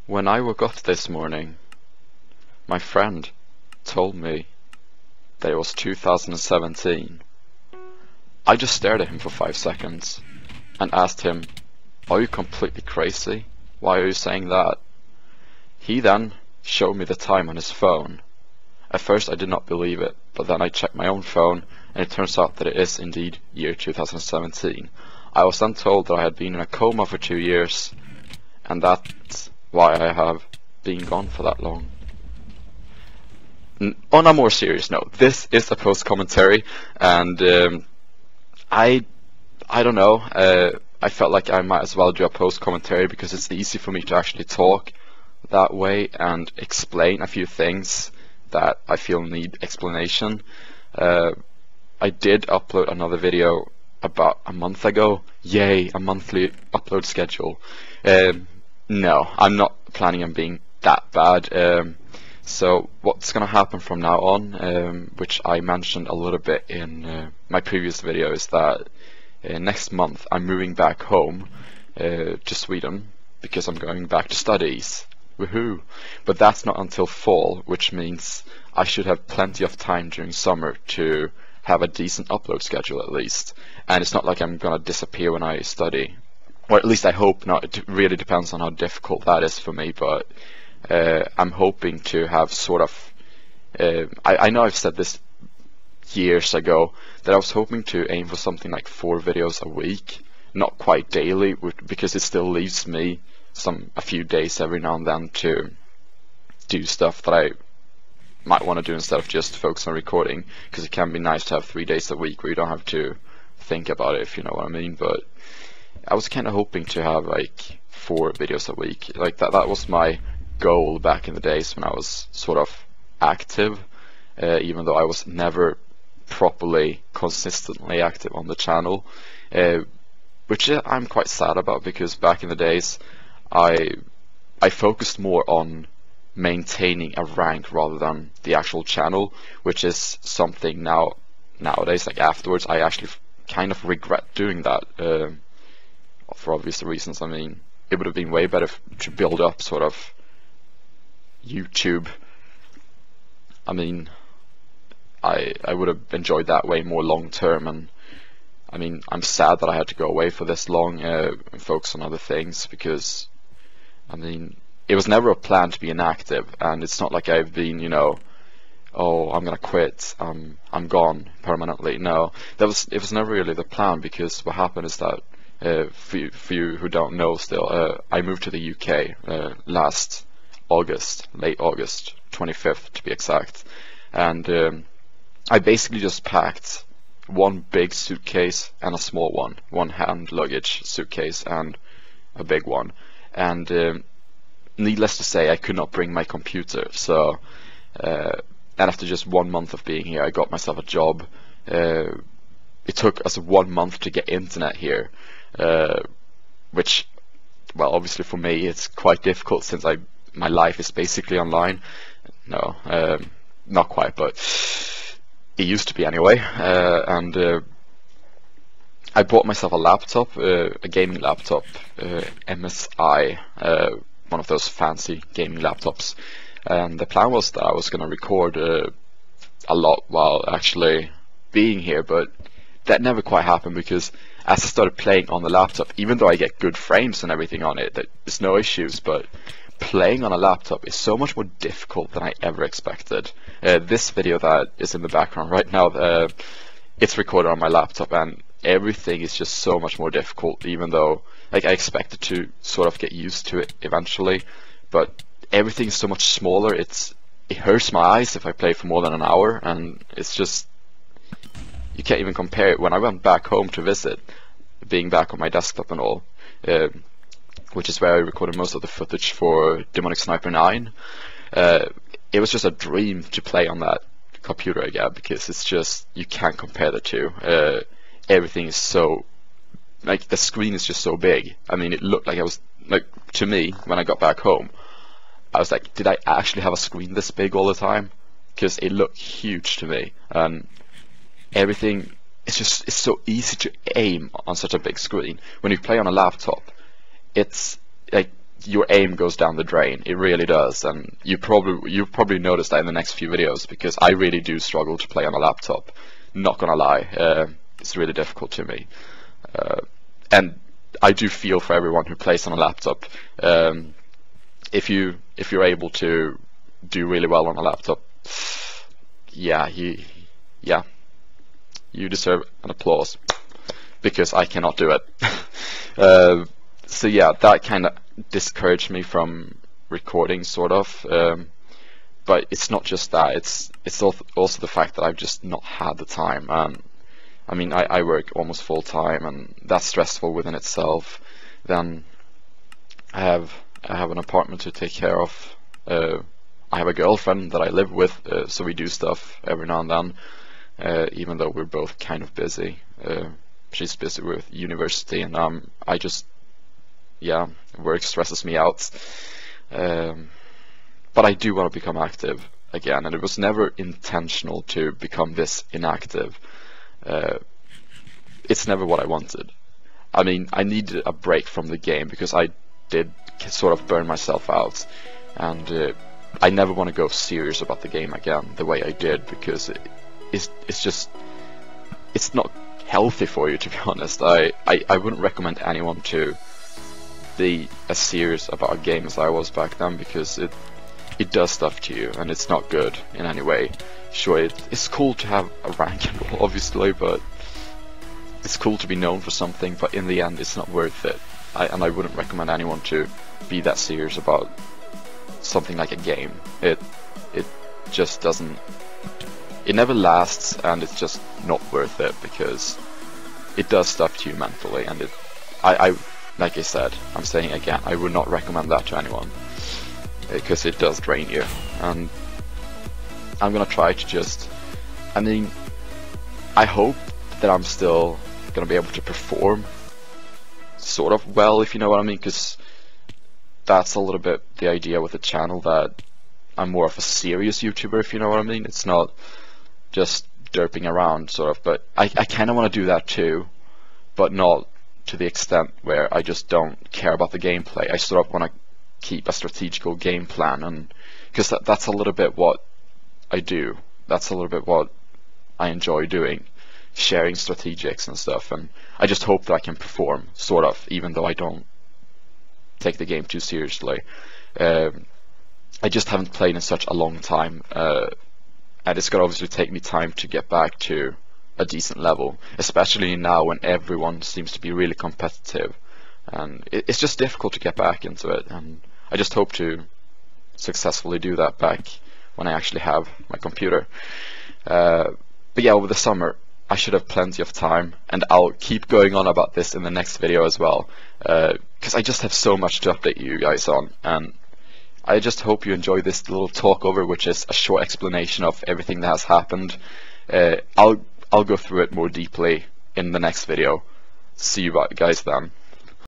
When I woke up this morning, my friend told me that it was 2017. I just stared at him for 5 seconds and asked him, "Are you completely crazy? Why are you saying that?" He then showed me the time on his phone. At first I did not believe it, but then I checked my own phone and it turns out that it is indeed year 2017. I was then told that I had been in a coma for 2 years, and that's why I have been gone for that long. On a more serious note, this is a post commentary, and I don't know. I felt like I might as well do a post commentary because it's easy for me to actually talk that way and explain a few things that I feel need explanation. I did upload another video about a month ago. Yay, a monthly upload schedule. No, I'm not planning on being that bad. So what's gonna happen from now on, which I mentioned a little bit in my previous video, is that next month I'm moving back home to Sweden because I'm going back to studies. Woohoo! But that's not until fall, which means I should have plenty of time during summer to have a decent upload schedule at least. And it's not like I'm gonna disappear when I study. Or at least I hope not. It really depends on how difficult that is for me, but I'm hoping to have sort of I know I've said this years ago that I was hoping to aim for something like 4 videos a week, not quite daily, because it still leaves me a few days every now and then to do stuff that I might want to do instead of just focus on recording, because it can be nice to have 3 days a week where you don't have to think about it, if you know what I mean. But I was kind of hoping to have like 4 videos a week, like that was my goal back in the days when I was sort of active, even though I was never properly consistently active on the channel, which I'm quite sad about, because back in the days I focused more on maintaining a rank rather than the actual channel, which is something nowadays, like afterwards, I actually kind of regret doing that, for obvious reasons. I mean, it would have been way better to build up sort of YouTube. I mean, I would have enjoyed that way more long term, and I mean, I'm sad that I had to go away for this long and focus on other things, because I mean, it was never a plan to be inactive, and it's not like I've been, you know, oh, I'm gonna quit, I'm gone permanently. No, it was never really the plan, because what happened is that for you who don't know still, I moved to the UK last August, late August, 25th to be exact, and I basically just packed one big suitcase and a small one hand luggage suitcase and a big one, and needless to say, I could not bring my computer. So and after just 1 month of being here, I got myself a job. It took us 1 month to get internet here, which, well, obviously for me it's quite difficult, since my life is basically online. No, not quite, but it used to be anyway. And I bought myself a laptop, a gaming laptop, MSI, one of those fancy gaming laptops. And the plan was that I was going to record a lot while actually being here, but that never quite happened, because as I started playing on the laptop, even though I get good frames and everything on it, there's no issues, but playing on a laptop is so much more difficult than I ever expected. This video that is in the background right now, it's recorded on my laptop, and everything is just so much more difficult, even though like I expected to sort of get used to it eventually, but everything is so much smaller. It hurts my eyes if I play for more than an hour, and it's just, you can't even compare it. When I went back home to visit, being back on my desktop and all, which is where I recorded most of the footage for Demonic Sniper 9, it was just a dream to play on that computer again, because it's just, you can't compare the two. Everything is so, like, the screen is just so big. I mean, it looked like to me, when I got back home, I was like, did I actually have a screen this big all the time? Because it looked huge to me. Everything, it's so easy to aim on such a big screen. When you play on a laptop, it's like your aim goes down the drain. It really does, and you've probably noticed that in the next few videos, because I really do struggle to play on a laptop. Not gonna lie, it's really difficult to me, and I do feel for everyone who plays on a laptop. If you're able to do really well on a laptop, yeah, you deserve an applause, because I cannot do it. So yeah, that kind of discouraged me from recording, sort of. But it's not just that; it's also the fact that I've just not had the time. I mean, I work almost full time, and that's stressful within itself. Then I have an apartment to take care of. I have a girlfriend that I live with, so we do stuff every now and then. Even though we're both kind of busy. She's busy with university, and I just, yeah, work stresses me out. But I do want to become active again, and it was never intentional to become this inactive. It's never what I wanted. I mean, I needed a break from the game, because I did sort of burn myself out, and I never want to go serious about the game again the way I did, because it's not healthy for you, to be honest. I wouldn't recommend anyone to be as serious about a game as I was back then, because it does stuff to you, and it's not good in any way. Sure, it's cool to have a rank and all, obviously, but it's cool to be known for something, but in the end it's not worth it. And I wouldn't recommend anyone to be that serious about something like a game. It just doesn't, it never lasts, and it's just not worth it, because it does stuff to you mentally, and I like I said, I'm saying again, I would not recommend that to anyone, because it does drain you. And I'm gonna try to just, I mean, I hope that I'm still gonna be able to perform sort of well, if you know what I mean, because that's a little bit the idea with the channel, that I'm more of a serious YouTuber, if you know what I mean. It's not just derping around, sort of, but I kind of want to do that too, but not to the extent where I just don't care about the gameplay. I sort of want to keep a strategical game plan, and because that's a little bit what I do. That's a little bit what I enjoy doing, sharing strategics and stuff, and I just hope that I can perform, sort of, even though I don't take the game too seriously. I just haven't played in such a long time, and it's gonna obviously take me time to get back to a decent level, especially now when everyone seems to be really competitive, and it's just difficult to get back into it, and I just hope to successfully do that back when I actually have my computer. But yeah, over the summer I should have plenty of time, and I'll keep going on about this in the next video as well, because I just have so much to update you guys on, and I just hope you enjoy this little talk over, which is a short explanation of everything that has happened. I'll go through it more deeply in the next video. See you guys then.